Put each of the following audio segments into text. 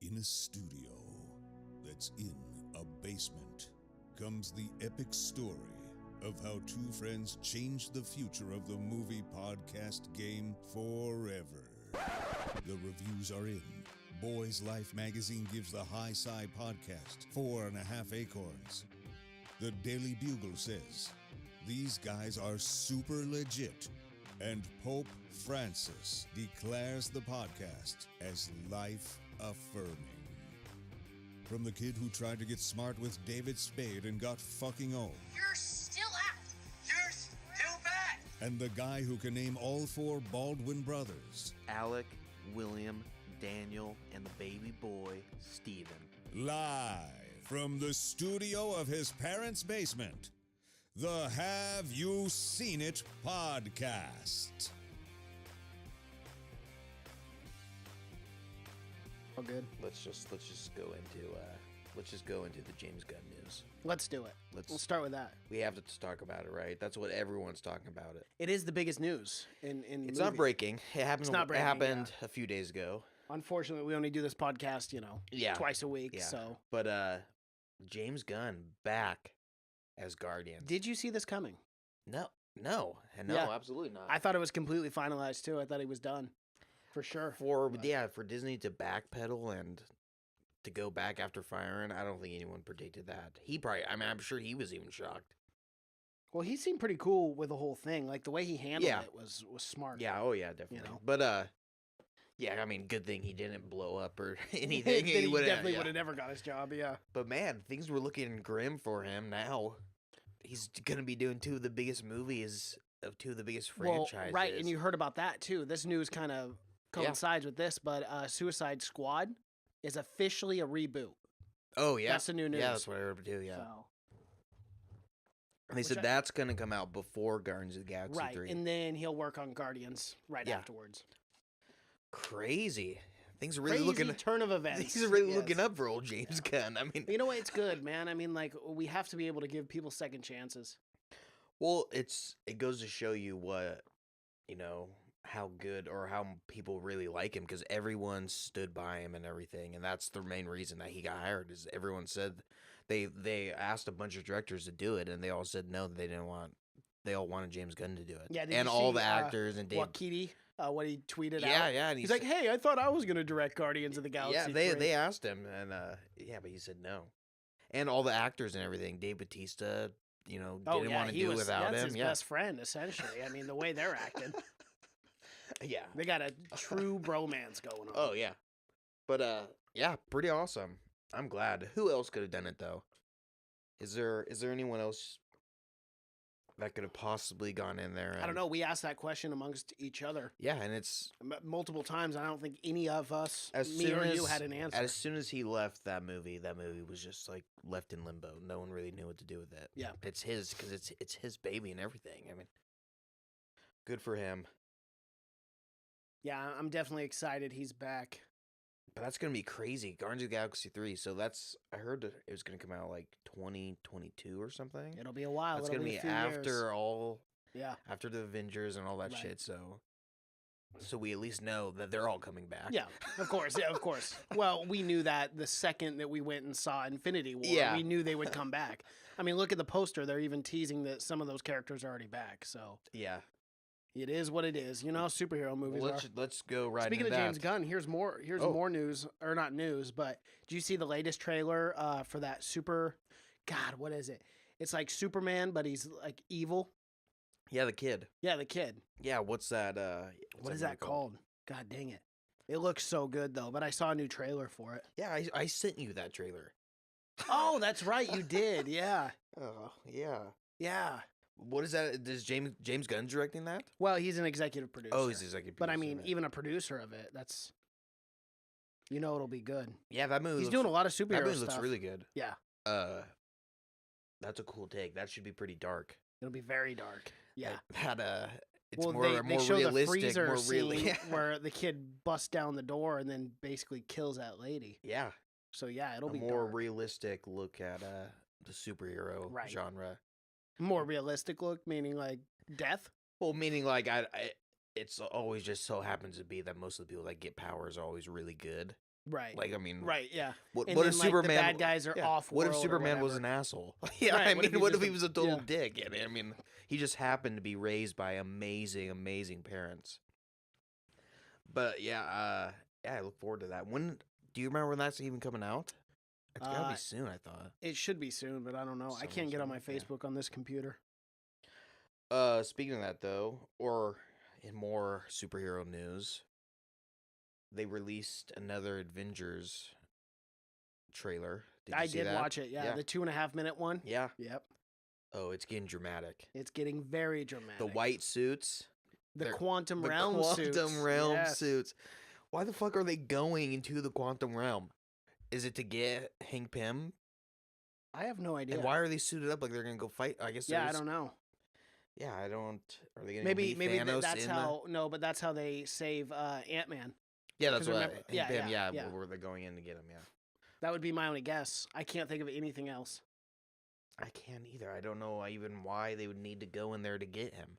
In a studio that's in a basement comes the epic story of how two friends changed the future of the movie podcast game forever. The reviews are in. Boys Life magazine gives the High Side podcast 4.5 acorns. The Daily Bugle says, these guys are super legit. And Pope Francis declares the podcast as life-affirming. From the kid who tried to get smart with David Spade and got fucking old. You're still out. You're still bad. And the guy who can name all four Baldwin brothers. Alec, William, Daniel, and the baby boy, Steven. Live from the studio of his parents' basement, the Have You Seen It podcast. All good. Let's just go into the James Gunn news. Let's do it. We'll start with that. We have to talk about it, right? That's what everyone's talking about. It is the biggest news in It's movies. not breaking. It happened. It's not breaking, it happened a few days ago. Unfortunately, we only do this podcast, twice a week. Yeah. So, But James Gunn back as Guardian. did you see this coming? No, Yeah. absolutely not. I thought it was completely finalized too. I thought he was done, for sure. for Disney to backpedal and to go back after firing, I don't think anyone predicted that. I'm sure he was even shocked. Well, he seemed pretty cool with the whole thing. Like the way he handled it was smart. Yeah, oh yeah, definitely. know? But yeah, I mean, good thing he didn't blow up or anything. He would've- definitely yeah. would have never got his job. Yeah. But man, things were looking grim for him now. He's gonna be doing two of the biggest movies of two of the biggest franchises. Well, right, and you heard about that too. This news kind of coincides with this, but Suicide Squad is officially a reboot. Oh yeah, That's the new news. Yeah, that's what I heard too. Yeah, So, and they said that's gonna come out before Guardians of the Galaxy right, 3. and then he'll work on Guardians right Yeah. afterwards. Crazy. Things are really Crazy looking. turn of events. Things are really Yes. looking up for old James Gunn. I mean, You know what? It's good, man. I mean, like, we have to be able to give people second chances. well, it goes to show you what, how good or how people really like him because everyone stood by him and everything, and that's the main reason that he got hired. Is everyone said they asked a bunch of directors to do it, and they all said no, they didn't want. They all wanted James Gunn to do it. Yeah, did and you all see, the actors and Dave. Wakiti, what he tweeted out. Yeah, and He's like, hey, I thought I was going to direct Guardians of the Galaxy. yeah, 3. they asked him, and but he said no. And all the actors and everything, Dave Bautista, didn't want to do it without that's him. his Yeah, best friend, essentially. I mean, the way they're acting. yeah. They got a true bromance going on. Oh yeah, but yeah, pretty awesome. I'm glad. Who else could have done it though? Is there anyone else that could have possibly gone in there? I don't know. We asked that question amongst each other Yeah, and it's multiple times. I don't think any of us, as me soon or as you, had an answer. as soon as he left that movie was just like left in limbo. No one really knew what to do with it. Yeah. It's his because it's his baby and everything. I mean, good for him. Yeah, I'm definitely excited he's back. But that's gonna be crazy. Guardians of the Galaxy 3. So I heard that it was gonna come out like 2022 or something. It'll be a while. That's It'll gonna be be a few after years. all. Yeah. After the Avengers and all that Right. shit, so we at least know that they're all coming back. Yeah, of course. Yeah, of course. Well, we knew that the second that we went and saw Infinity War, Yeah. we knew they would come back. I mean, look at the poster. They're even teasing that some of those characters are already back. So Yeah. it is what it is. Superhero movies Well, are. let's go right Speaking into of James that. Gunn, here's more more news, or not news, but did you see the latest trailer for that God, what is it? It's like Superman, but he's like evil. Yeah, the kid. Yeah, the kid. Yeah, what's that? What is that called? God dang it. It looks so good though, but I saw a new trailer for it. Yeah, I sent you that trailer. Oh, that's right, you did. Yeah. Oh yeah. Yeah. What is that? Is James Gunn directing that? Well, he's an executive producer. Oh, he's executive But I producer, mean, man. even a producer of it, that's it'll be good. Yeah, that movie. He's doing a lot of That superhero movie stuff. looks really good. Yeah. That's a cool take. That should be pretty dark. It'll be very dark. Yeah. It's well, more they show realistic, the freezer more scene really. where the kid busts down the door and then basically kills that lady. Yeah, So yeah, it'll a be more dark. realistic look at the superhero Right. genre. More realistic look, meaning like death. Well, meaning like it's always just so happens to be that most of the people that get powers are always really good. Right. Like, I mean, Right. Yeah. what And if then, like, Superman? the bad guys are off. What if world or Superman was an whatever. asshole? Yeah, Right, I what if mean, he's what just if he was a total yeah. dick? I mean, he just happened to be raised by amazing, amazing parents. But yeah, I look forward to that. When do you remember when that's even coming out? It's gotta be soon, I thought. It should be soon, but I don't know. I can't get on my Facebook on this computer. Speaking of that though, or in more superhero news, they released another Avengers trailer. Did you I see did that? watch it. Yeah, the 2.5-minute one. Yeah. Yep. Oh, it's getting dramatic. It's getting very dramatic. The white suits. the they're- quantum The realm suits. quantum realm Yes. suits. Why the fuck are they going into the quantum realm? Is it to get Hank Pym? I have no idea. And why are they suited up like they're gonna go fight? I guess. Yeah, I don't know. Yeah, I don't. Are they gonna Maybe Thanos that's in how. No, but that's how they save Ant-Man. Yeah, that's 'cause what. remember- Hank Pym, yeah. where they're going in to get him. Yeah. That would be my only guess. I can't think of anything else. I can't either. I don't know even why they would need to go in there to get him.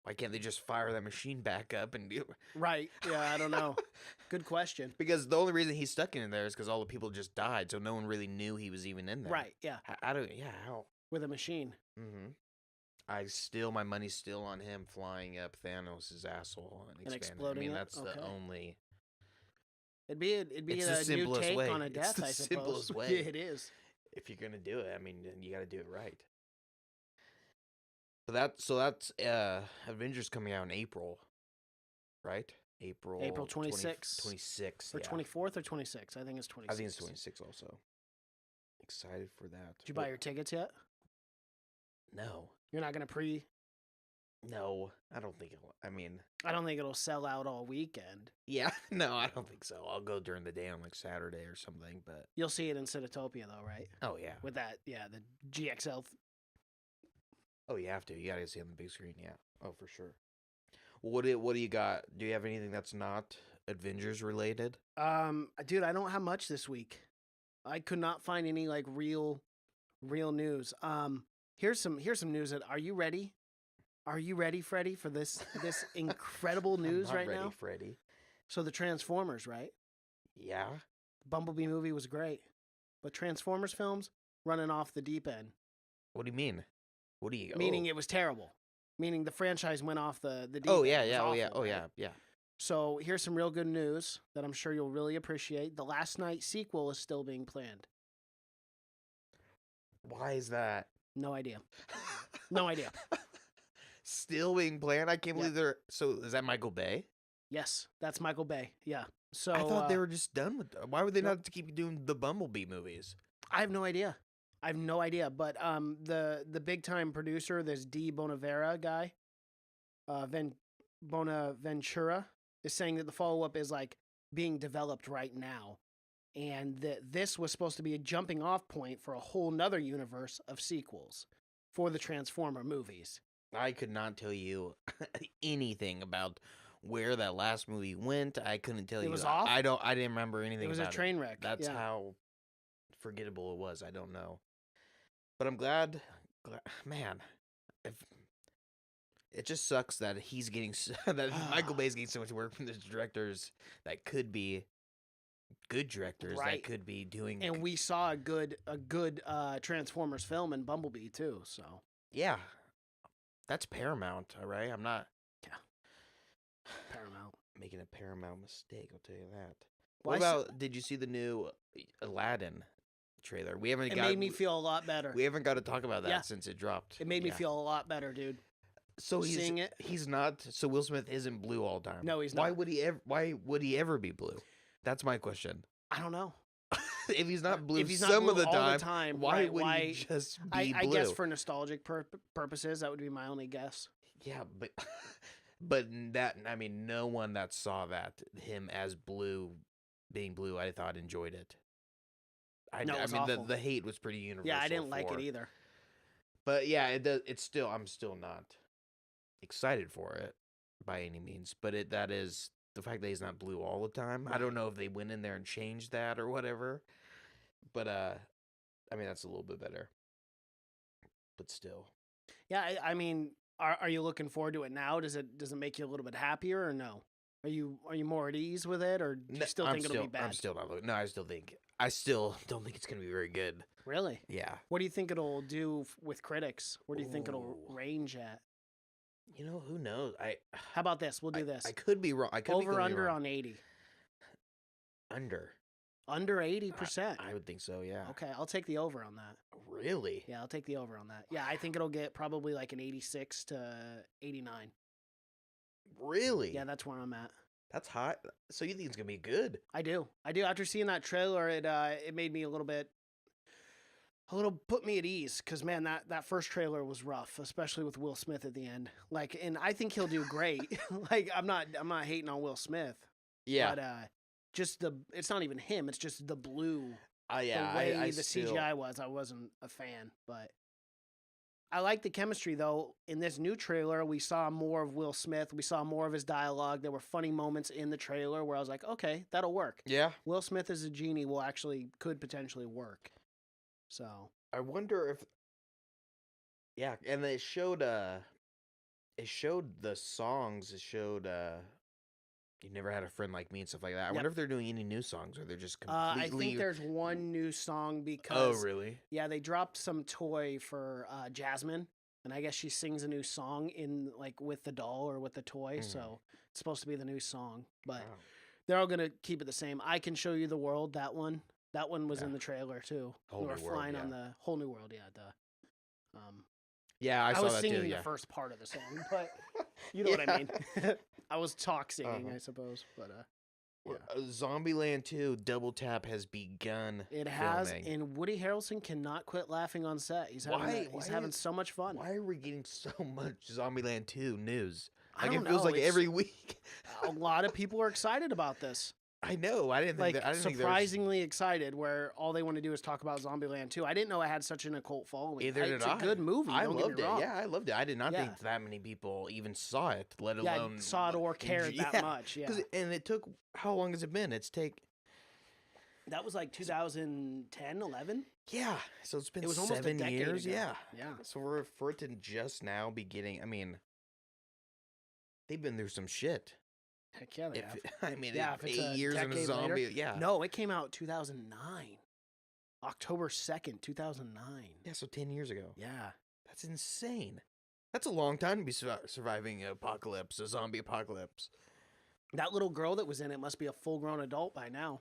Why can't they just fire that machine back up and do? Right. Yeah, I don't know. Good question. Because the only reason he's stuck in there is because all the people just died, so no one really knew he was even in there. Right. Yeah. I don't. Yeah. How? With a machine. Mm-hmm. My money's still on him flying up Thanos' asshole and expanding. exploding I mean, it? that's Okay. the only. It'd be It's a the new simplest take way. on a It's death, the I suppose. simplest way. It is. If you're gonna do it, I mean, then you got to do it right. But that's Avengers coming out in April, right? April 26th. 26th. Or Yeah. 24th or 26th? I think it's 26th. I think it's 26 also. Excited for that. Did you buy your tickets yet? No. You're not going to pre... No, I don't think it'll. I mean, I don't think it'll sell out all weekend. yeah, no, I don't think so. I'll go during the day on like Saturday or something, but You'll see it in Cinetopia, though, right? oh yeah. With that, yeah, the GXL. Oh, you have to. You got to see it on the big screen, yeah. Oh, for sure. What do you got? Do you have anything that's not Avengers related? Dude, I don't have much this week. I could not find any like real news. Here's some news. Are you ready? Are you ready, Freddie, for this incredible news I'm not right ready, now? Freddy. So the Transformers, right? Yeah. Bumblebee movie was great, but Transformers films running off the deep end. What do you mean? What do you Meaning it was terrible. Meaning the franchise went off the deep Oh end. yeah, It was yeah, oh yeah, awful, oh right? yeah, yeah. So here's some real good news that I'm sure you'll really appreciate. The Last Night sequel is still being planned. Why is that? No idea. No idea. Still being planned? I can't Yeah. believe they're. So is that Michael Bay? Yes, that's Michael Bay. Yeah. So I thought they were just done with. Why would they nope. not keep doing the Bumblebee movies? I have no idea. But the big time producer, this D Bonavera guy, Bonaventura, is saying that the follow up is like being developed right now, and that this was supposed to be a jumping off point for a whole nother universe of sequels for the Transformer movies. I could not tell you anything about where that last movie went. I couldn't tell you. It was off? I didn't remember anything. It was a about train wreck. That's yeah. how forgettable it was. I don't know, but I'm glad. Man, if it just sucks that he's getting that Michael Bay's getting so much work from the directors that could be good directors Right. that could be doing. And we saw a good Transformers film in Bumblebee too. So yeah, that's Paramount. All right, I'm not Paramount. making a Paramount mistake. I'll tell you that. Well, What about? Did you see the new Aladdin trailer? We haven't. It made me feel a lot better. We haven't got to talk about that Yeah. since it dropped. It made me Yeah. feel a lot better, dude. So seeing it. He's not. So Will Smith isn't blue all the time. No, he's Why not. would he ever? Why would he ever be blue? That's my question. I don't know. If he's not blue If he's not some of blue the all time, the time, why right, would why- he just be I blue? guess for nostalgic purposes, that would be my only guess. Yeah, but but that I mean, no one that saw that him as blue, being blue, I thought enjoyed it. No, it was I mean, awful. the hate was pretty universal. Yeah, I didn't like for it either. But yeah, it does. It's still. I'm still not excited for it by any means. But that is the fact that he's not blue all the time. I don't know if they went in there and changed that or whatever. But I mean, that's a little bit better. But still, Yeah, I mean, are you looking forward to it now? Does it make you a little bit happier or no? Are you more at ease with it, or do you still think it'll be bad? I'm still not looking. No, I still don't think it's gonna be very good. Really? Yeah. What do you think it'll do with critics? Where do you think it'll range at? You know, who knows? How about this? We'll do this. I could be wrong. I could be over under wrong. on 80. Under 80%. I would think so. Yeah. Okay, I'll take the over on that. Really? Yeah, I'll take the over on that. Yeah, I think it'll get probably like an 86 to 89. Really? Yeah, that's where I'm at. That's hot. So you think it's gonna be good? I do. After seeing that trailer, it made me a little put me at ease, because man, that first trailer was rough, especially with Will Smith at the end. Like, and I think he'll do great. Like, I'm not hating on Will Smith. Yeah. But it's not even him. It's just the blue. Yeah. The way the CGI was, I wasn't a fan. But I like the chemistry, though. In this new trailer, we saw more of Will Smith. We saw more of his dialogue. There were funny moments in the trailer where I was like, okay, that'll work. Yeah. Will Smith as a genie could potentially work. So I wonder if. Yeah, and it showed the songs. It showed You Never Had a Friend Like Me and stuff like that. I wonder if they're doing any new songs, or they're just completely. I think there's one new song because. Oh, really? Yeah, they dropped some toy for Jasmine, and I guess she sings a new song with the doll or with the toy. So it's supposed to be the new song, but they're all gonna keep it the same. I Can Show You the World. That one was in the trailer too. Whole We're New World, flying on the Whole New World. Yeah, yeah, I saw was that singing too. Yeah. the first part of the song, but you know what I mean. I was talk singing, I suppose, but Zombieland 2 Double Tap has begun. It has, filming. and Woody Harrelson cannot quit laughing on set. He's having so much fun. Why are we getting so much Zombieland 2 news? I don't it feels know, like every week. A lot of people are excited about this. I know. I didn't think that. Surprisingly excited, where all they want to do is talk about Zombieland 2. I didn't know it had such an occult following. Either did it's a good movie. I don't loved get me wrong. it. Yeah, I loved it. I did not think that many people even saw it, let alone saw it or cared that much. Yeah. And it took, how long has it been? That was like 2010, 11? Yeah. So it's been almost a 7 decade years. ago. Yeah. Yeah. So for it to just now be getting, I mean, they've been through some shit. Heck yeah, they have. I mean, if it's 8 years in a decade zombie. later. Yeah. No, it came out 2009. October 2nd, 2009. Yeah, so 10 years ago. Yeah. That's insane. That's a long time to be surviving a zombie apocalypse. That little girl that was in it must be a full-grown adult by now.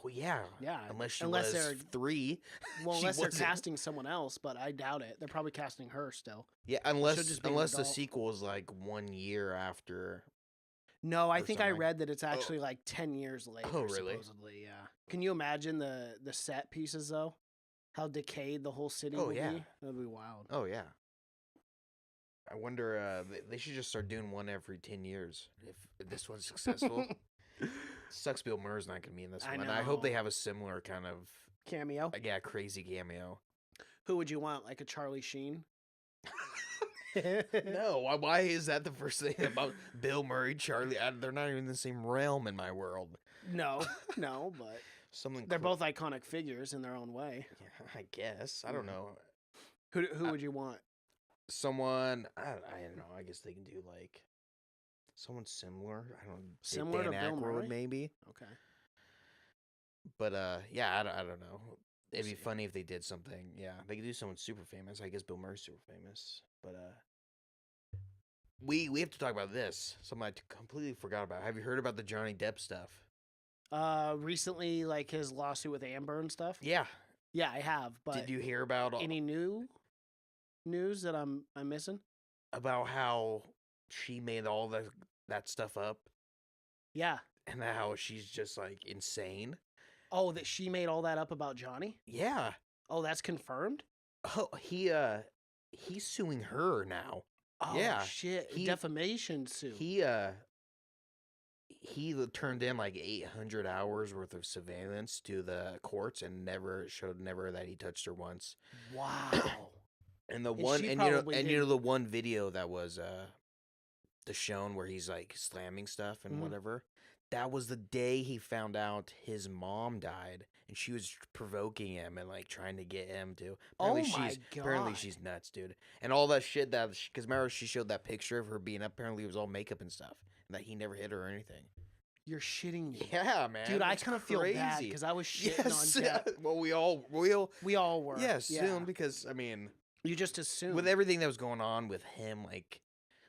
Well, yeah. Yeah. Unless they're 3. Well, unless they're casting someone else, but I doubt it. They're probably casting her still. Yeah, unless the sequel is like 1 year after. No, I think I read that it's actually like 10 years later. Oh, really? Supposedly, yeah. Can you imagine the set pieces, though? How decayed the whole city would be? That'd be wild. Oh, yeah. I wonder, they should just start doing one every 10 years if this one's successful. Sucks Bill Murray's not going to be in this one. I hope they have a similar kind of... cameo? Yeah, crazy cameo. Who would you want? Like a Charlie Sheen? No, why is that the first thing about Bill Murray, Charlie? They're not even in the same realm in my world. No, but they're both iconic figures in their own way. Yeah, I guess. I don't know. Who would you want? Someone, I don't know. I guess they can do like someone similar. I don't know. Similar Dan to Bill Murray? maybe. Okay. But yeah, I don't know. It'd be funny if they did something. Yeah, they could do someone super famous. I guess Bill Murray's super famous. But we have to talk about this. Something I completely forgot about. Have you heard about the Johnny Depp stuff? Recently, like his lawsuit with Amber and stuff. Yeah. Yeah, I have. But did you hear about any new news that I'm missing? About how she made all that stuff up? Yeah. And how she's just like insane. Oh, that she made all that up about Johnny? Yeah. Oh, that's confirmed? Oh, he's suing her now. Oh, yeah. Shit. Defamation suit. He turned in like 800 hours worth of surveillance to the courts and never that he touched her once. Wow. And the the one video that was the shown where he's like slamming stuff and whatever. That was the day he found out his mom died, and she was provoking him and like trying to get him to. Apparently she's nuts, dude. And all that shit because remember she showed that picture of her being up. Apparently it was all makeup and stuff, that he never hit her or anything. You're shitting me. Yeah, man. Dude, I it's kind of feel bad crazy. because I was shitting Yes. on Depp. Well, we all were. yeah, assumed because I mean, You just assumed. with everything that was going on with him, like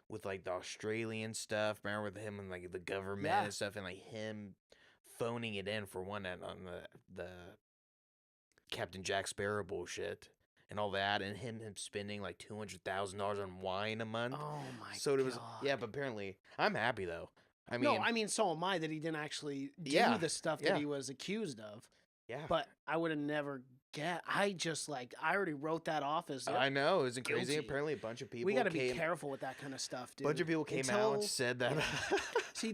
with like the Australian stuff, remember with him and like the government Yeah. and stuff, and like him phoning it in for one on the Captain Jack Sparrow bullshit and all that, and him spending like $200,000 on wine a month. Oh my So it was God. yeah, but apparently I'm happy though. I mean, so am I that he didn't actually do Yeah, the stuff yeah. that he was accused of. yeah. But I would have never I just like, I already wrote that off as, I know, isn't crazy? guilty. Apparently, a bunch of people we got to be came. careful with that kind of stuff, dude. A bunch of people came out and said that. See,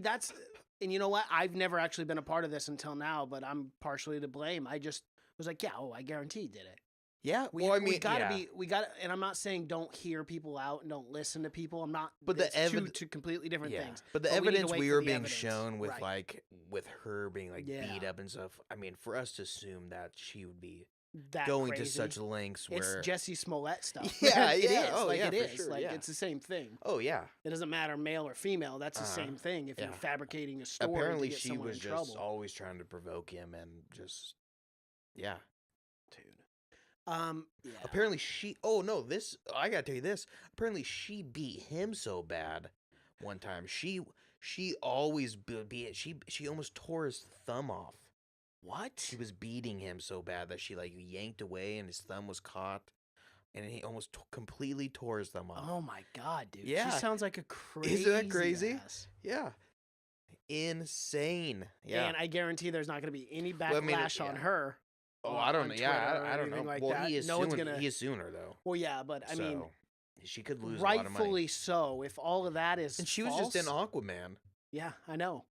and you know what? I've never actually been a part of this until now, but I'm partially to blame. I just was like, yeah, I guarantee he did it. Yeah, We gotta and I'm not saying don't hear people out and don't listen to people. I'm not, But it's the two completely different things. But the we need to evidence wait we for were the being evidence. shown with Right. like with her being like beat Yeah. up and stuff. I mean, for us to assume that she would be That going crazy. to such lengths where It's Jesse Smollett stuff. Yeah, It yeah. is. Oh, like, yeah, it for is. sure, Like, yeah. it's the same thing. oh yeah. It doesn't matter male or female. That's the Uh-huh. same thing. If you're Yeah. fabricating a story Apparently, to get she someone was in just trouble. always trying to provoke him and just yeah. Dude. Yeah. Apparently she. Oh no! This I gotta tell you this. Apparently she beat him so bad one time. She always beat. She almost tore his thumb off. What? She was beating him so bad that she like yanked away and his thumb was caught, and he almost completely tore his thumb off. Oh my God, dude. Yeah. She sounds like a crazy. Isn't that crazy? ass. Yeah, insane. Yeah. And I guarantee there's not going to be any backlash Well, I mean, on yeah. her. oh, on- I don't on know. Yeah, Twitter or I don't know. anything like well, that. he is No one's suing. gonna- He is suing her though. Well, yeah, but I mean, So, she could lose a lot of money. rightfully so. If all of that is And she was just in false- Aquaman. Yeah, I know.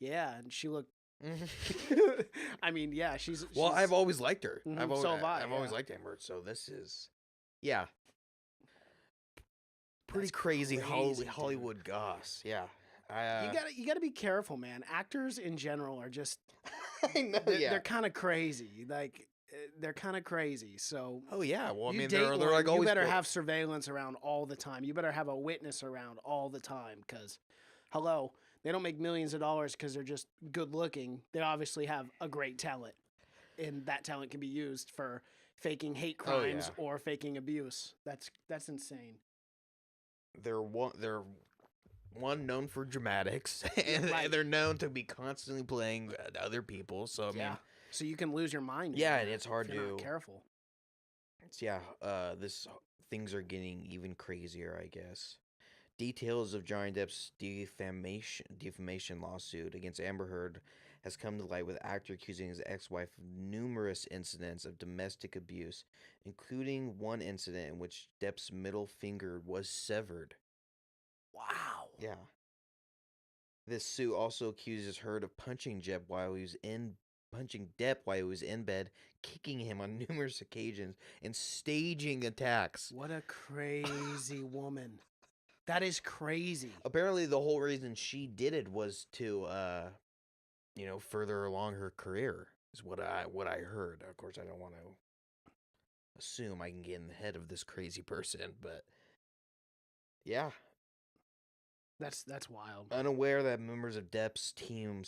Yeah, and she looked. Mhm. I mean, yeah, she's. Well, she's- I've always liked her. Mhm, I've always, so have I, I've always yeah. liked Amber. So this is, yeah, pretty That's crazy, crazy, dude. Hollywood goss. Yeah, you gotta be careful, man. Actors in general are just I know. they're, Yeah. they're kind of crazy. Like they're kind of crazy. So Oh yeah. Well, I you mean, date they're one, like always. you better have surveillance around all the time. You better have a witness around all the time because, hello, they don't make millions of dollars because they're just good looking. They obviously have a great talent, and that talent can be used for faking hate Oh, yeah. crimes or faking abuse. That's insane. They're one known for dramatics, and Right. they're known to be constantly playing other people. So I mean, Yeah. So you can lose your mind. yeah, in and that it's hard if you're not to. careful. Yeah, this things are getting even crazier, I guess. Details of Johnny Depp's defamation lawsuit against Amber Heard has come to light, with actor accusing his ex-wife of numerous incidents of domestic abuse, including one incident in which Depp's middle finger was severed. Wow. Yeah. This suit also accuses Heard of punching Depp while he was in bed, kicking him on numerous occasions, and staging attacks. What a crazy woman. That is crazy. Apparently, the whole reason she did it was to, further along her career. Is what I heard. Of course, I don't want to assume I can get in the head of this crazy person, but yeah, That's wild. unaware that members of Depp's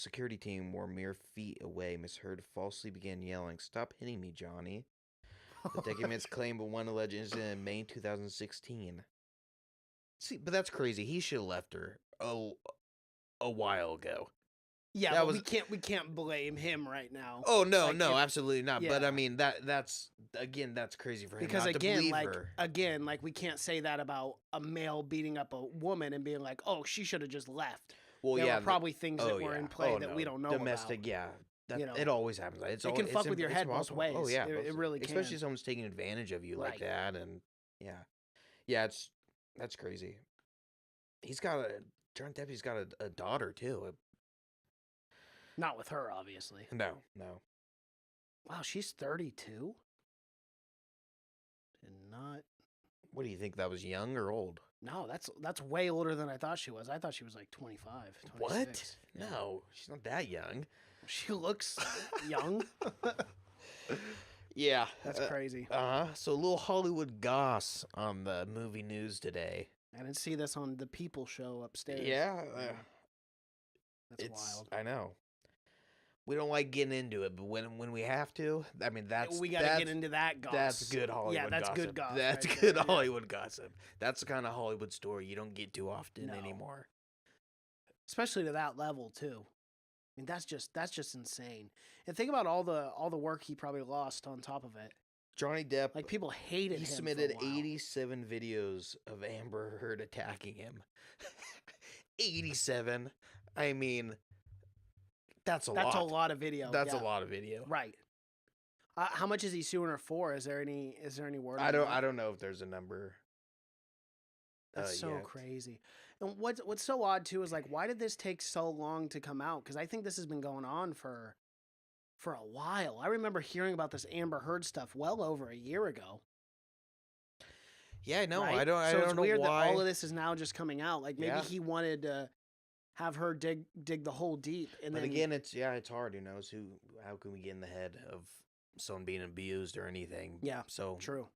security team, were mere feet away, Miss Heard falsely began yelling, "Stop hitting me, Johnny." The documents claim but one alleged incident in May 2016. See, but that's crazy. He should have left her a while ago. Yeah, that but was- we can't blame him right now. Oh no, Like, no, if- absolutely not. But yeah. I mean that's crazy for him Because not to again, believe like her. we can't say that about a male beating up a woman and being like, oh, she should have just left. Well, There yeah, were probably things that were in play that we don't know domestic. about. Yeah, that, you know. it always happens. It's It can fuck with your it's head both possible. ways. Oh yeah, It really can. especially if someone's taking advantage of you like Right. that, and yeah, that's crazy. John Depp's got a daughter too. Not with her, obviously. No. Wow, she's 32. And not. What do you think? That was young or old? No, that's way older than I thought she was. I thought she was like 25. 26. What? Yeah. No, she's not that young. She looks young. Yeah, That's crazy. So a little Hollywood goss on the movie news today. I didn't see this on the People show upstairs. Yeah, That's wild. I know. We don't like getting into it, but when we have to, I mean, We got to get into that gossip. That's good Hollywood Yeah, that's gossip. good gossip. That's right good there, yeah. Hollywood gossip. That's the kind of Hollywood story you don't get too often No. anymore. Especially to that level too. I mean, that's just insane. And think about all the work he probably lost on top of it. Johnny Depp, Like people hated he him. submitted for a while. 87 videos of Amber Heard attacking him. 87. I mean, that's a lot. That's a lot of video. That's yeah. a lot of video. Right. How much is he suing her for? Is there any word? I on don't. that? I don't know if there's a number. That's so yet. crazy. And what's so odd too is like, why did this take so long to come out? Because I think this has been going on for a while. I remember hearing about this Amber Heard stuff well over a year ago. Yeah, no, right? I don't. I So don't it's know weird why. that all of this is now just coming out. Like maybe Yeah. he wanted to have her dig the hole deep, and But then again, it's hard. Who knows who? How can we get in the head of someone being abused or anything? Yeah, So true.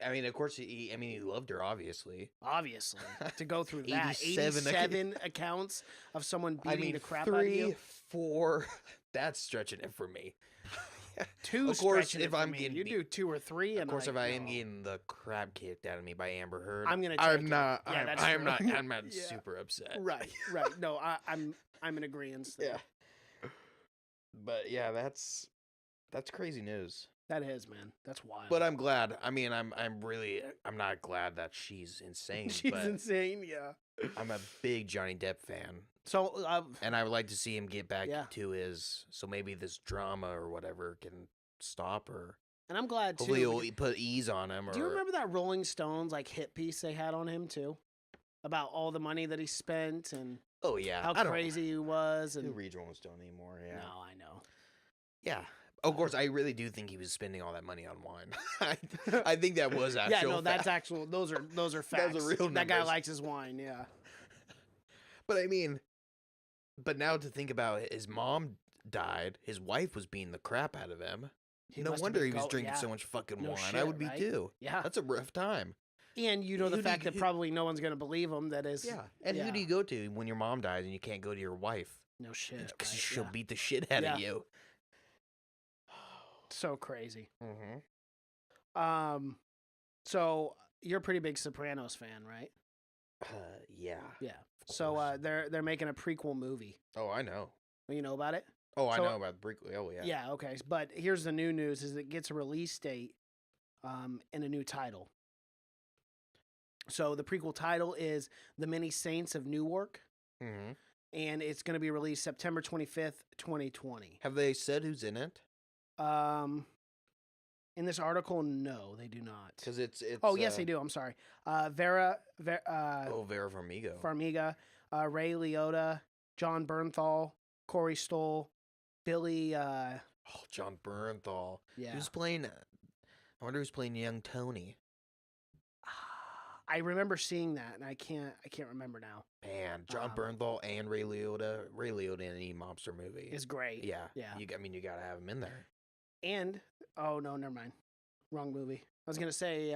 I mean, of course, he loved her, obviously. Obviously, to go through that 87 87 accounts of someone beating I mean, the crap out of 3, you. 4. That's stretching it for me. Two, of course, stretching it if for I'm me. getting you do 2 or 3, Of and course, like, if I am no. getting the crap kicked out of me by Amber Heard, I'm gonna check I'm it. not. Yeah, that's I'm true. not. I'm not Yeah. super upset. Right. No, I'm in agreement. Yeah. But yeah, that's crazy news. That is, man. That's wild. But I'm glad. I mean, I'm not glad that she's insane. she's but insane. Yeah. I'm a big Johnny Depp fan, So and I would like to see him get back Yeah. to his. So maybe this drama or whatever can stop, or and I'm glad too. hopefully he'll put ease on him. Or Do you remember that Rolling Stones like hit piece they had on him too, about all the money that he spent and Oh yeah, how I don't- crazy he was? And Who reads Rolling Stone anymore? Yeah. no, I know. Yeah. Of course, I really do think he was spending all that money on wine. I think that was actual. Yeah, no, that's fact. actual. Those are facts. real That guy numbers. likes his wine. Yeah. But I mean, but now to think about it, his mom died. His wife was beating the crap out of him. He No must have wonder been he was go- drinking yeah. so much fucking No wine. I shit, would be right? too. Yeah. That's a rough time. And you know the Who do fact you- that probably no one's gonna believe him. That is. Yeah. And yeah. who do you go to when your mom dies and you can't go to your wife? No shit. Because right, she'll yeah. beat the shit out Yeah. of you. So crazy. Mm-hmm. So you're a pretty big Sopranos fan, right? Yeah. Yeah. So course. they're making a prequel movie. Oh, I know. You know about it? Oh, I So- know about the prequel. Oh, yeah. Yeah. Okay. But here's the new news: is it gets a release date, and a new title. So the prequel title is "The Many Saints of Newark," Mm-hmm. and it's going to be released September 25th, 2020. Have they said who's in it? In this article, no, they do not. Because it's. Oh yes, they do. I'm sorry. Vera Vera Farmiga. Farmiga, Ray Liotta, John Bernthal, Corey Stoll, Billy. Oh, John Bernthal. Yeah, Who's playing? I wonder who's playing young Tony. I remember seeing that, and I can't remember now. Man, John Um, Bernthal and Ray Liotta. Ray Liotta in any mobster movie. It's great. Yeah. Yeah. You gotta have him in there. And oh no, never mind. Wrong movie. I was gonna say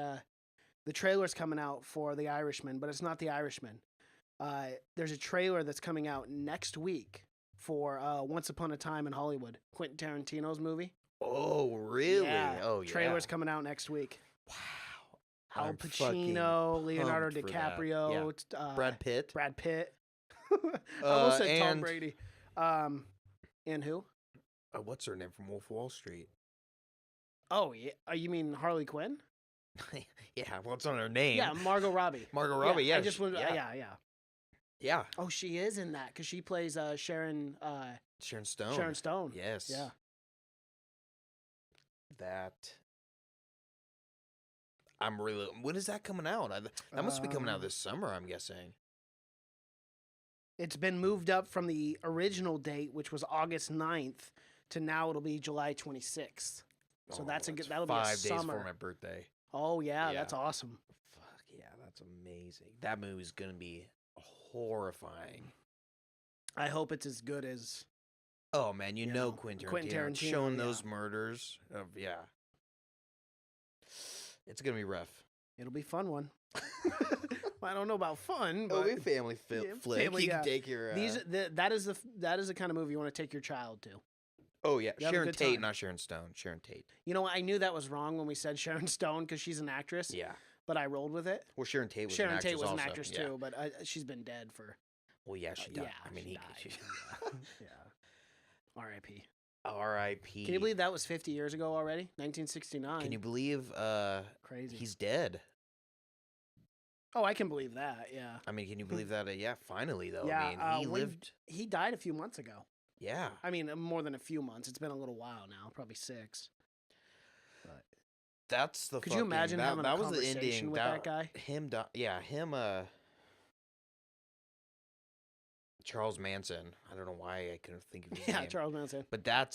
the trailer's coming out for The Irishman, but it's not The Irishman. There's a trailer that's coming out next week for Once Upon a Time in Hollywood, Quentin Tarantino's movie. Oh, really? Yeah. Oh, yeah. Trailer's coming out next week. Wow. Al I'm fucking Pacino, Leonardo pumped for that. DiCaprio, Brad Pitt. Brad Pitt. I almost said Tom and- Brady. And who? What's her name from Wolf of Wall Street? Oh yeah, you mean Harley Quinn? Yeah, what's on her name? Yeah, Margot Robbie. Margot Robbie. Yeah, I just went. yeah. Yeah. Oh, she is in that because she plays Sharon. Sharon Stone. Sharon Stone. Yes. Yeah. That. I'm really. When is that coming out? That must be coming out this summer. I'm guessing. It's been moved up from the original date, which was August 9th, to now it'll be July 26th. So that's a good. That'll be a 5 days summer. before my birthday. Oh yeah, Yeah. that's awesome. Fuck yeah, that's amazing. That movie's gonna be horrifying. I hope it's as good as. Oh man, you know know, Quentin Tarantino, Quentin Tarantino, showing yeah. those murders of It's gonna be rough. It'll be a fun one. I don't know about fun, It'll but be a family Yeah, flick. family, You can yeah. take your. that is the kind of movie you want to take your child to. Oh yeah, You have a Sharon good Tate, time. not Sharon Stone. Sharon Tate. You know, I knew that was wrong when we said Sharon Stone because she's an actress. Yeah. But I rolled with it. Well, Sharon Tate was Sharon an actress Tate was also. an actress Yeah. too, but she's been dead for. Well, yeah, she died. Yeah, I mean, she he. died. Yeah. R.I.P. R.I.P. Can you believe that was 50 years ago already? 1969. Can you believe? Crazy. He's dead. Oh, I can believe that. Yeah. I mean, can you believe that? Yeah, finally though. Yeah, I mean, he when- lived. He died a few months ago. Yeah. I mean, more than a few months. It's been a little while now, probably 6. But That's the. could you imagine having a was the conversation ending with that guy? Him. Yeah. Him. Charles Manson. I don't know why I couldn't think of his Yeah, name. Charles Manson. But that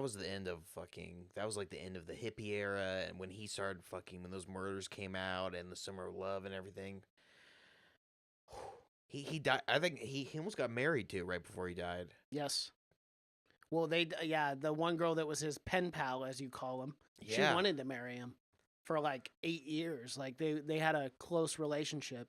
was the end of fucking. That was like the end of the hippie era, and when he started fucking, when those murders came out, and the Summer of Love and everything. He died. I think he almost got married too right before he died. Yes. Well, the one girl that was his pen pal, as you call him, she Yeah. wanted to marry him for like 8 years. Like they had a close relationship.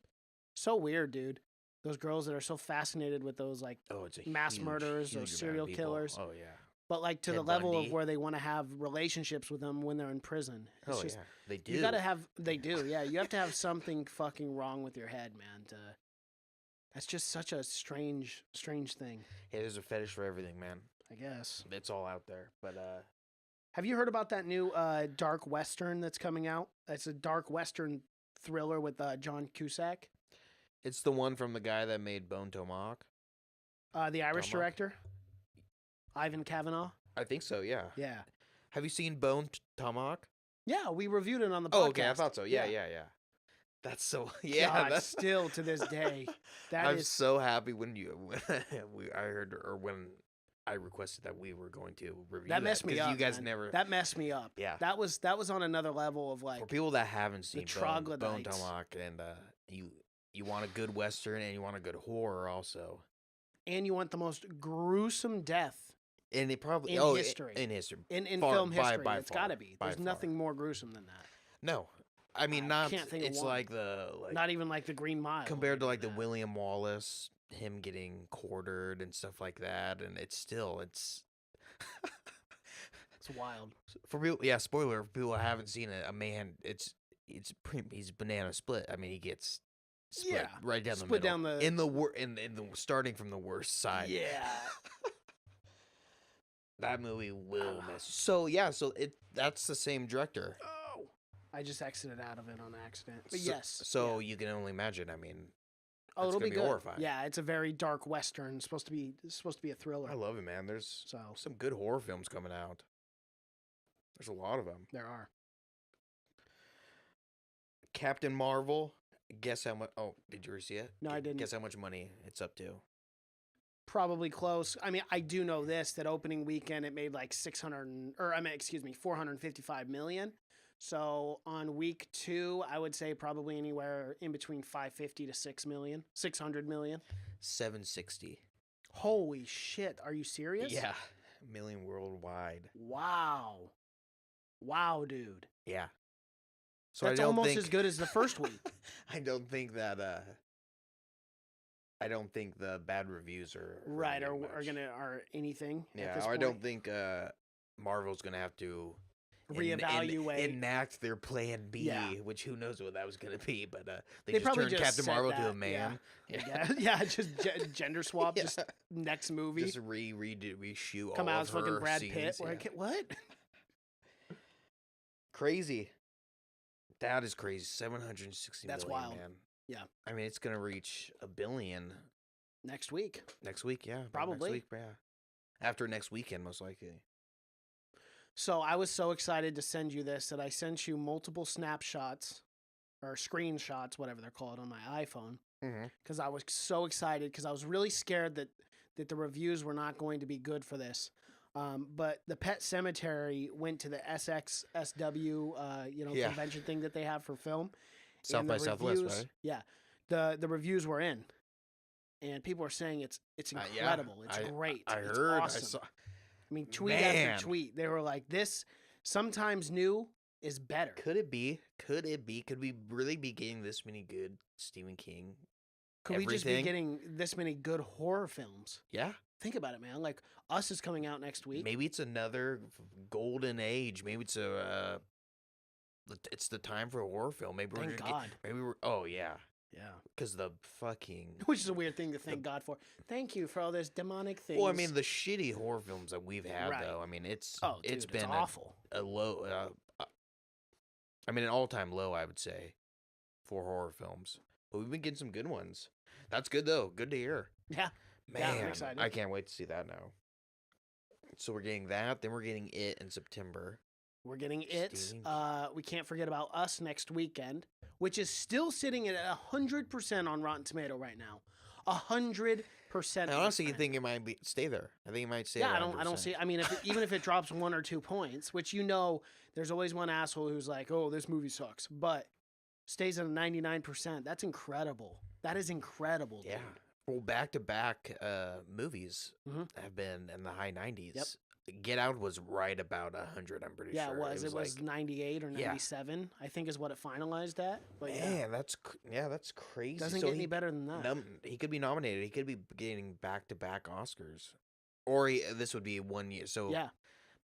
So weird, dude. Those girls that are so fascinated with those like Oh, it's a mass huge, murderers or huge amount of serial people. killers. Oh yeah. But like to Ted the level Bundy. of where they want to have relationships with them when they're in prison. It's Oh just, yeah. They do. You gotta have. They do. Yeah, you have to have something fucking wrong with your head, man. That's just such a strange thing. Yeah, there's a fetish for everything, man. I guess. It's all out there. But Have you heard about that new dark western that's coming out? It's a dark western thriller with John Cusack, it's the one from the guy that made Bone Tomahawk. the Irish Tomahawk? director, Ivan Kavanaugh. I think so. Yeah. Yeah, Have you seen Bone Tomahawk? yeah. We reviewed it on the podcast. Oh, okay. I thought so. Yeah. That's so. Yeah. God, That's still to this day. I'm Is so happy when I heard or when I requested that we were going to review that messed me 'cause up. You guys man. never. That messed me up. Yeah. That was on another level of like. For people that haven't seen Bone troglodytes. Tomahawk and you want a good western and you want a good horror also. And you want the most gruesome death And it probably In history. in history in Far- film by- history. by It's far, got to be. by There's far. nothing more gruesome than that. No, I mean I not. can't think of It's one. like Not even like the Green Mile. compared to or like the that. William Wallace, him getting quartered and stuff like that, and it's It's wild. for people. Yeah, spoiler for people who haven't seen it. A man, he's banana split. I mean, he gets split Yeah, right down the split middle. down the- in the starting from the worst side. Yeah. That movie will mess. So yeah, that's the same director. Oh. I just exited out of it on accident. But So- yes. So yeah. you can only imagine. I mean, Oh, it's it'll gonna be be good. horrifying. Yeah, it's a very dark western. It's supposed to be a thriller. I love it, man. There's So some good horror films coming out. There's a lot of them. there are. Captain Marvel. Guess how much? Oh, did you see it? No, I didn't. Guess how much money it's up to? Probably close. I mean, I do know this that opening weekend it made like 455 million. So on week 2, I would say probably anywhere in between 550 to 600 million. 760. Holy shit! Are you serious? Yeah, million worldwide. Wow. Wow, dude. Yeah. So That's I don't almost think, as good as the first week. I don't think that. I don't think the bad reviews are Right, gonna are do much. are anything at Yeah, this or I point. don't think Marvel's gonna have to Reevaluate. enact their plan B, Yeah. which who knows what that was gonna be, but they They just probably turned just Captain said Marvel to that, a man. Yeah, yeah, just gender swap. Yeah. Just next movie Just reshoot come all out of as fucking her Brad scenes. Pitt. Yeah. Like, what? Crazy. That is crazy. 760 That's million, wild. man. Yeah. I mean, it's gonna reach $1 billion Next week. next week. Yeah, by Probably. next week. Yeah, after next weekend, most likely. So I was so excited to send you this that I sent you multiple snapshots or screenshots, whatever they're called, on my iPhone Mm-hmm. because I was so excited because I was really scared that the reviews were not going to be good for this. But the Pet Cemetery went to the SXSW, Yeah. convention thing that they have for film. South and by the Southwest, reviews- right? Yeah, the reviews were in, and people are saying it's Yeah, incredible. It's great. I It's heard. awesome. I saw. I mean, tweet Man. after tweet, they were like, "This sometimes new, is better. Could it be? Could it be? Could we really be getting this many good Stephen King? Could we just be everything? getting this many good horror films? Yeah. Think about it, man. Like, Us is coming out next week. Maybe it's another golden age. Maybe it's it's the time for a horror film. Maybe Thank we're God. maybe we're. Oh yeah. Yeah. Because the fucking. Which is a weird thing to thank God for. Thank you for all those demonic things. Well, I mean, the shitty horror films that we've had, Right. though. I mean, it's it's been awful. a low. I mean, an all-time low, I would say, for horror films. But we've been getting some good ones. That's good though. Good to hear. Yeah. Man, Yeah, I'm excited. I can't wait to see that now. So we're getting that. Then we're getting It in September. We're getting It. Stink. We can't forget about Us next weekend, which is still sitting at 100% on Rotten Tomato right now. 100%. I honestly think it might stay there. I think it might stay. Yeah, at I don't 100%. see. I mean, even if it drops 1 or 2 points, which there's always one asshole who's like, "Oh, this movie sucks," but stays at a 99%. That's incredible. That is incredible. Yeah. Dude. Well, back-to-back movies Mhm. have been in the high 90s. Yep. Get Out was right about 100, I'm pretty Yeah, sure. it was like, 98 or Yeah. 97, I think is what it finalized at. But man, that's crazy. doesn't So get any better than that. He could be nominated. He could be getting back-to-back Oscars. Or this would be 1 year. So Yeah,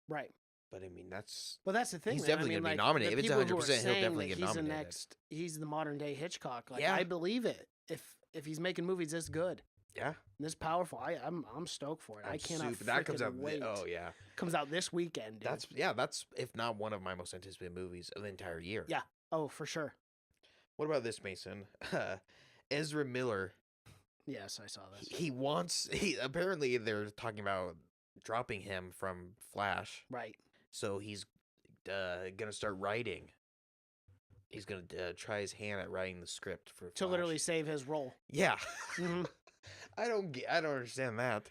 right. But I mean, that's But that's the thing. He's man. definitely I mean, gonna be like, nominated. the If it's people who are 100%, he'll saying definitely that get he's nominated. he's the modern day Hitchcock. Like, Yeah. I believe it. If he's making movies this good, yeah. and this powerful, I'm stoked for it. I cannot. That comes out. Wait. Oh yeah. Comes out this weekend. Dude. That's if not one of my most anticipated movies of the entire year. Yeah. Oh, for sure. What about this, Mason? Ezra Miller. Yes, I saw this. He apparently they're talking about dropping him from Flash. Right. So he's gonna start writing. He's gonna try his hand at writing the script for To Flash. literally save his role. Yeah. Mhm. I don't understand that.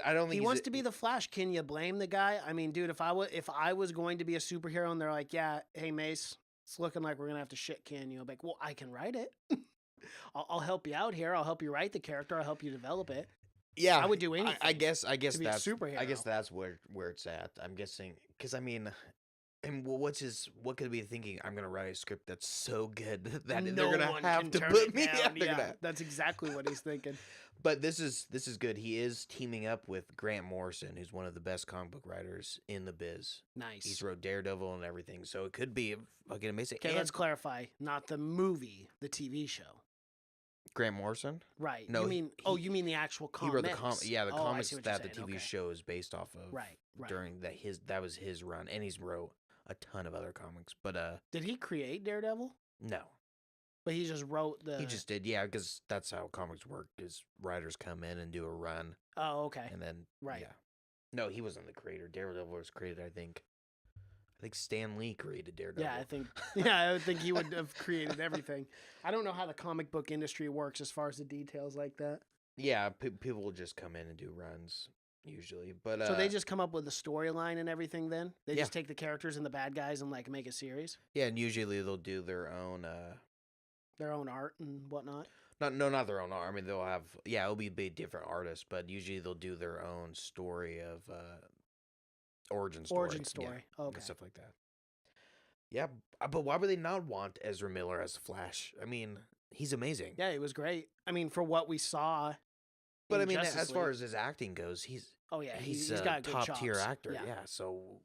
I don't think He wants to be the Flash. Can you blame the guy? I mean, dude, if I was going to be a superhero and they're like, yeah, hey Mace, it's looking like we're gonna have to shit can you? I'm like, well, I can write it. I'll help you out here. I'll help you write the character. I'll help you develop it. Yeah, I would do anything. I guess to be a that's superhero. I guess that's where it's at. I'm guessing because I mean, and what could he be thinking? I'm gonna write a script that's so good that No they're gonna one have can to turn put it me. down. They're Yeah, gonna- that's exactly what he's thinking. But this is good. He is teaming up with Grant Morrison, who's one of the best comic book writers in the biz. Nice. He's wrote Daredevil and everything, so it could be fucking amazing. Okay, And let's clarify. Not the movie, the TV show. Grant Morrison. Right. No, you mean you mean the actual He comics? wrote the the Oh, I comics see what that you're the saying. TV Okay. show is based off of. Right. During that was his run, and he's wrote a ton of other comics. But Did he create Daredevil? no, But he just wrote the. he just did. Yeah, because that's how comics work. Is writers come in and do a run, Oh, okay. and then Right. Yeah. No, he wasn't the creator. Daredevil was created. I think Stan Lee created Daredevil. Yeah, I think. Yeah, I would think he would have created everything. I don't know how the comic book industry works as far as the details like that. Yeah, people will just come in and do runs usually, but So they just come up with the storyline and everything. Then they Yeah. just take the characters and the bad guys and like make a series, yeah, and usually they'll do their own. their own art and whatnot. Not their own art. I mean, they'll have it'll be a bit different artists, but usually they'll do their own story of origin story. Origin Yeah, story. and Okay. stuff like that. Yeah, but why would they not want Ezra Miller as Flash? I mean, he's amazing. Yeah, it was great. I mean, for what we saw. But I in mean, Justice as far League- as his acting goes, he's he's a got good top tier chops. actor. Yeah. So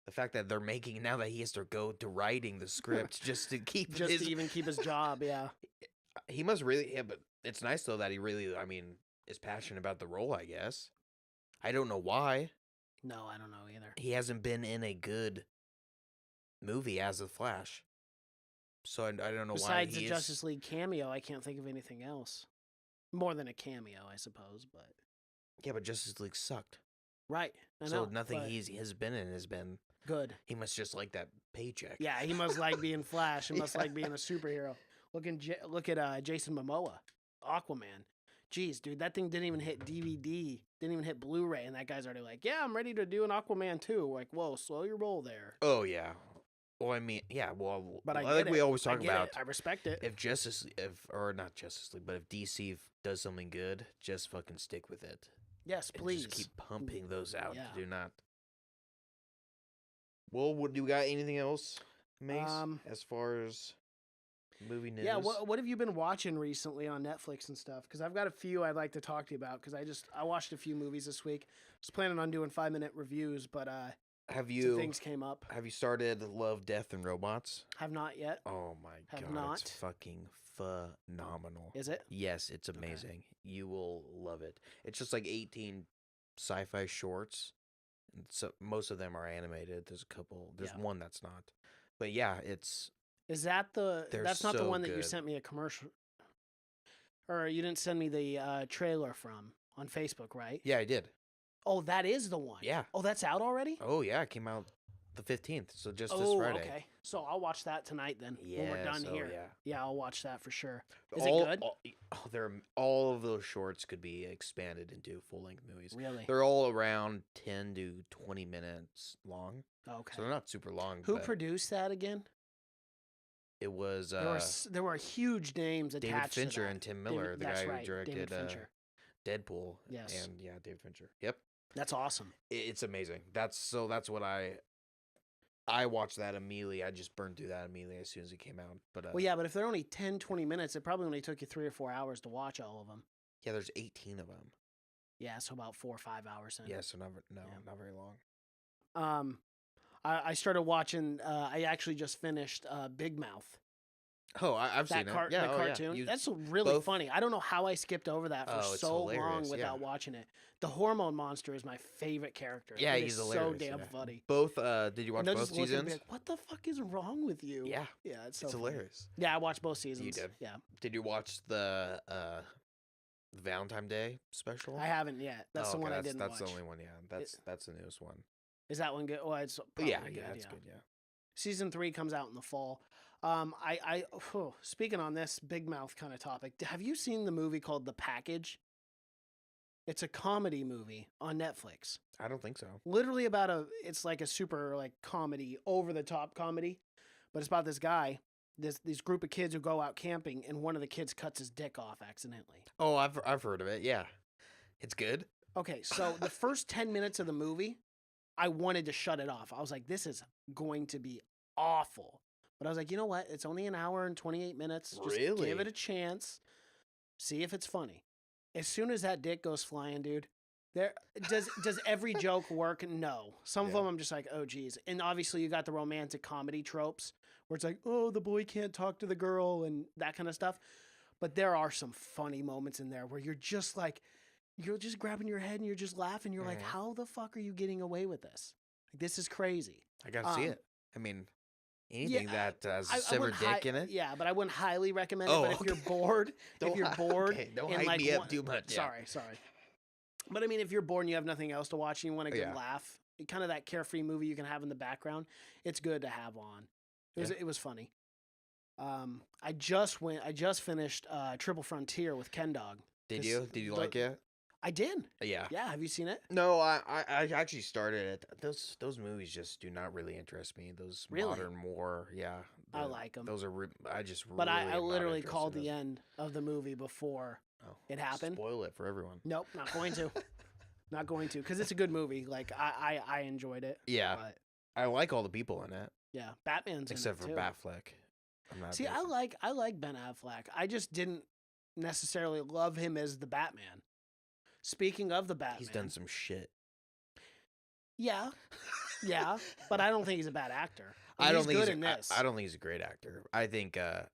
the fact that they're making now that he has to go to writing the script just to keep Just his, to even keep his job. Yeah. he must really. Yeah, but it's nice though that he really, I mean, is passionate about the role. I guess. I don't know why No, I don't know either. he hasn't been in a good movie as the Flash. So I don't know Besides why the he Justice is. League cameo, I can't think of anything else. More than a cameo, I suppose, but Yeah, but Justice League sucked. right. I So know, nothing but he has been in has been. good. He must just like that paycheck. Yeah, he must like being Flash. He must Yeah. like being a superhero. Look at Jason Momoa, Aquaman. Jeez, dude, that thing didn't even hit DVD, didn't even hit Blu-ray, and that guy's already like, yeah, I'm ready to do an Aquaman too. Like, whoa, slow your roll there. Oh yeah. Well, I mean, yeah. Well, But I like get we it. always I talk get it. about, I respect it. if not Justice League, but if DC does something good, just fucking stick with it. Yes, And please. just keep pumping those out. Yeah. Do not. Well, do you got anything else, Mace, Um, as far as movie news? Yeah, what have you been watching recently on Netflix and stuff? Because I've got a few I'd like to talk to you about. Because I watched a few movies this week. Was planning on doing 5-minute reviews, but have some you things came up. have you started Love, Death, and Robots? Have not yet. Oh my Have god, not. it's fucking phenomenal. Is it? Yes, it's amazing. You will love it. It's just like 18 sci-fi shorts. And so most of them are animated. There's a couple. There's Yeah. one that's not. But yeah, it's Is that the? They're That's not the so one that you good. sent me a commercial, or you didn't send me the trailer from on Facebook, right? yeah, I did. Oh, that is the one. Yeah. Oh, that's out already. Oh yeah, it came out the 15th, so just this Oh, Friday. okay. So I'll watch that tonight then. When we're done Yes, oh, here. yeah. Yeah, I'll watch that for sure. Is all, it good? all of those shorts could be expanded into full-length movies. Really? They're all around 10 to 20 minutes long, Okay. so they're not super long. Who but produced that again? it was There were huge names David attached Fincher to that. and Tim Miller, the that's guy right, who directed David Fincher. Deadpool. Yes. And yeah, David Fincher. Yep. That's awesome. It's amazing. That's what I watched that immediately. I just burned through that immediately as soon as it came out. But Well, yeah, but if they're only 10, 20 minutes, it probably only took you 3 or 4 hours to watch all of them. yeah, there's 18 of them. Yeah, so about 4 or 5 hours then. Yeah, so not Yeah. not very long. I started watching. I actually just finished Big Mouth. Oh, I've That seen it. Yeah, the oh, yeah. cartoon. You- That's really both- funny. I don't know how I skipped over that for Oh, it's so long hilarious, without yeah. watching it. The hormone monster is my favorite character. Yeah, It he's is hilarious. so damn yeah. funny. Both. Did you watch And they'll both just look at me seasons? like, what the fuck is wrong with you? Yeah, Yeah, it's so it's funny. hilarious. Yeah, I watched both seasons. did? Yeah, Did you watch the Valentine Day special? I haven't yet. That's the okay, one I that's, didn't That's watch. the only one. Yeah, that's the newest one. Is that one good? Well, it's But probably yeah, good, yeah, that's good. Yeah. Season 3 comes out in the fall. Speaking on this big mouth kind of topic, have you seen the movie called The Package? It's a comedy movie on Netflix. I don't think so. Literally it's like a super like comedy, over the top comedy, but it's about this guy, this group of kids who go out camping, and one of the kids cuts his dick off accidentally. Oh, I've heard of it. Yeah, it's good. Okay, so the first 10 minutes of the movie, I wanted to shut it off. I was like, this is going to be awful. But I was like, you know what? It's only an hour and 28 minutes. Just Really? give it a chance. See if it's funny. As soon as that dick goes flying, dude, does every joke work? No. Some of Yeah. them I'm just like, oh geez. And obviously you got the romantic comedy tropes where it's like, oh, the boy can't talk to the girl and that kind of stuff. But there are some funny moments in there where you're just like, you're just grabbing your head and you're just laughing. You're like, Mhm. how the fuck are you getting away with this? Like, this is crazy. I gotta see Um, it. I mean, anything that has I severed wouldn't dick in it. Yeah, but I wouldn't highly recommend it. Oh, But if you're okay. bored, Don't and hype like me up too much. Yeah. sorry. But I mean, if you're bored and you have nothing else to watch and you want a good Yeah. laugh, kind of that carefree movie you can have in the background, it's good to have on. It was funny. I just finished Triple Frontier with Ken Dog. Did This- you? Did you like it? I did. Yeah. Yeah, have you seen it? No, I actually started it. Those movies just do not really interest me. Those Really? modern war, yeah. I like 'em. Those are I just. But really I am not literally interested called in the those. end of the movie before Oh, it happened. Spoil it for everyone. Nope, not going to. Not going to, because it's a good movie. Like I enjoyed it. Yeah, But I like all the people in it yeah, Batman's except for in it too. Batfleck. I'm not. a See, big I fan. like Ben Affleck. I just didn't necessarily love him as the Batman. Speaking of the Batman, He's done some shit. Yeah, yeah, but I don't think he's a bad actor. I don't he's think good he's in a, this. I don't think he's a great actor. I think. Yeah,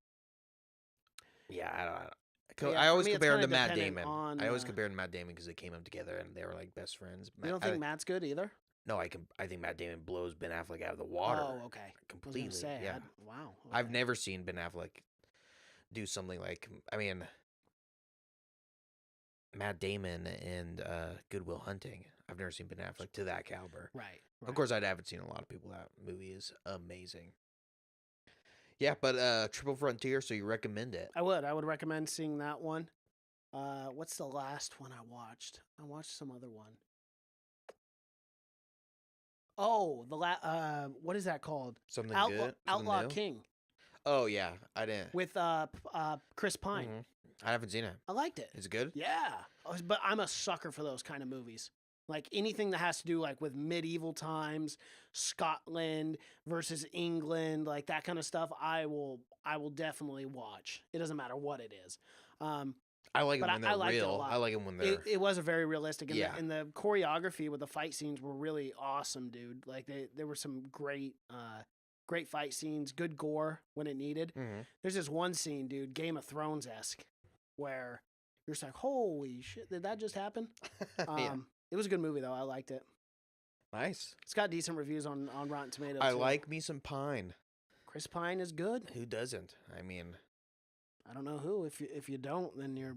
I don't. Yeah, I for always me, it's compare him to kinda Matt dependent Damon. on, I always compare him to Matt Damon because they came up together and they were like best friends. You don't think Matt's good either? No, I think Matt Damon blows Ben Affleck out of the water. Oh, okay. I was Completely. gonna say, yeah. wow. I've okay. never seen Ben Affleck do something like. I mean, Matt Damon and Good Will Hunting. I've never seen Ben Affleck to that caliber. Right. Of course, I haven't seen a lot of people. That movie is amazing. Yeah, but Triple Frontier. So you recommend it? I would recommend seeing that one. What's the last one I watched? I watched some other one. Oh, what is that called? Something Outlaw, good? Something Outlaw new? King Oh yeah, I didn't. with Chris Pine. Mhm. I haven't seen it. I liked it. Is it good? Yeah, but I'm a sucker for those kind of movies. Like anything that has to do like with medieval times, Scotland versus England, like that kind of stuff, I will definitely watch. It doesn't matter what it is. I like But them when I they're liked it a real. lot. I like them when they're. It was a very realistic, and, Yeah. and the choreography with the fight scenes were really awesome, dude. Like there were some great fight scenes, good gore when it needed. Mhm. There's this one scene, dude, Game of Thrones esque, where you're just like, holy shit, did that just happen? Yeah. It was a good movie though. I liked it. Nice. It's got decent reviews on Rotten Tomatoes. I too. like me some Pine. Chris Pine is good. Who doesn't? I mean, I don't know who. If you don't, then you're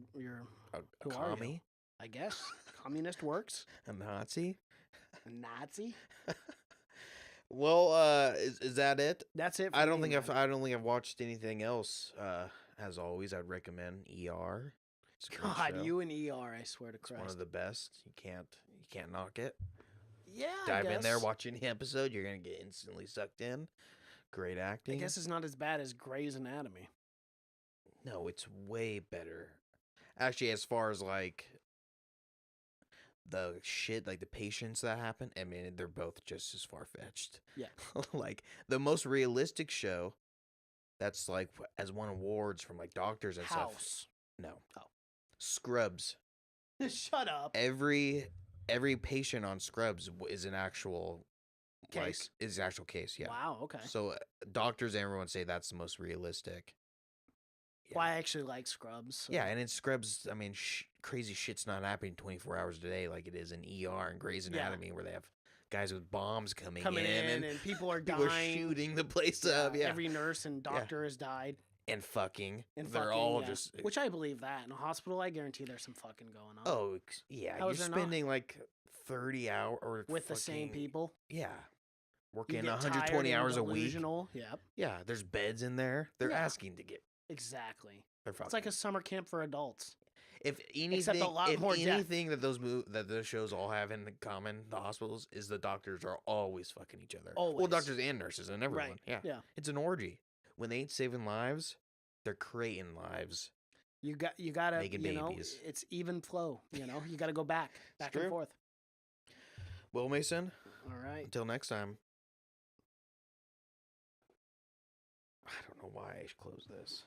a who are you? commie, I guess communist works. a Nazi. A Nazi. Well, is that it? That's it. For I don't me, think man. I don't think I've watched anything else. As always, I'd recommend ER. It's a great God, show. you and ER. I swear to It's Christ. one of the best. You can't knock it. Yeah. Dive in there, guess. watch any episode, you're gonna get instantly sucked in. Great I acting. guess it's not as bad as Grey's Anatomy. No, it's way better. Actually, as far as like the shit, like the patients that happen, I mean, they're both just as far fetched. Yeah. Like the most realistic show that's like has won awards from like doctors and stuff. House. No. Oh. Scrubs. Shut up. Every patient on Scrubs is an actual Case. is an actual case. Yeah. Wow. Okay. So doctors and everyone say that's the most realistic. Yeah. Well, I actually like Scrubs. So. Yeah, and in Scrubs, I mean, crazy shit's not happening 24 hours a day like it is in ER and Grey's Yeah. Anatomy, where they have guys with bombs coming Coming in, and and people are people dying. are shooting the place up. Yeah, Every nurse and doctor has died. and fucking. And They're fucking, all yeah. just. Which I believe that. In a hospital, I guarantee there's some fucking going on. Oh, yeah. How You're is there not? spending like 30 hours or With the same fucking- people. Yeah. You Working get 120 tired and hours a week. delusional. Yep. Yeah, there's beds in there. They're Yeah. asking to get. Exactly. They're fucking. It's like a summer camp for adults. If anything, Except a lot if more death. anything that those shows all have in common, the hospitals, is the doctors are always fucking each other. Well, Always. doctors and nurses and everyone. Right. Yeah. Yeah. It's an orgy. When they ain't saving lives, they're creating lives. You gotta Making you know, babies. it's even flow. You know, you gotta go back and true. forth. Well, Mason, All right. until next time. I don't know why I closed this.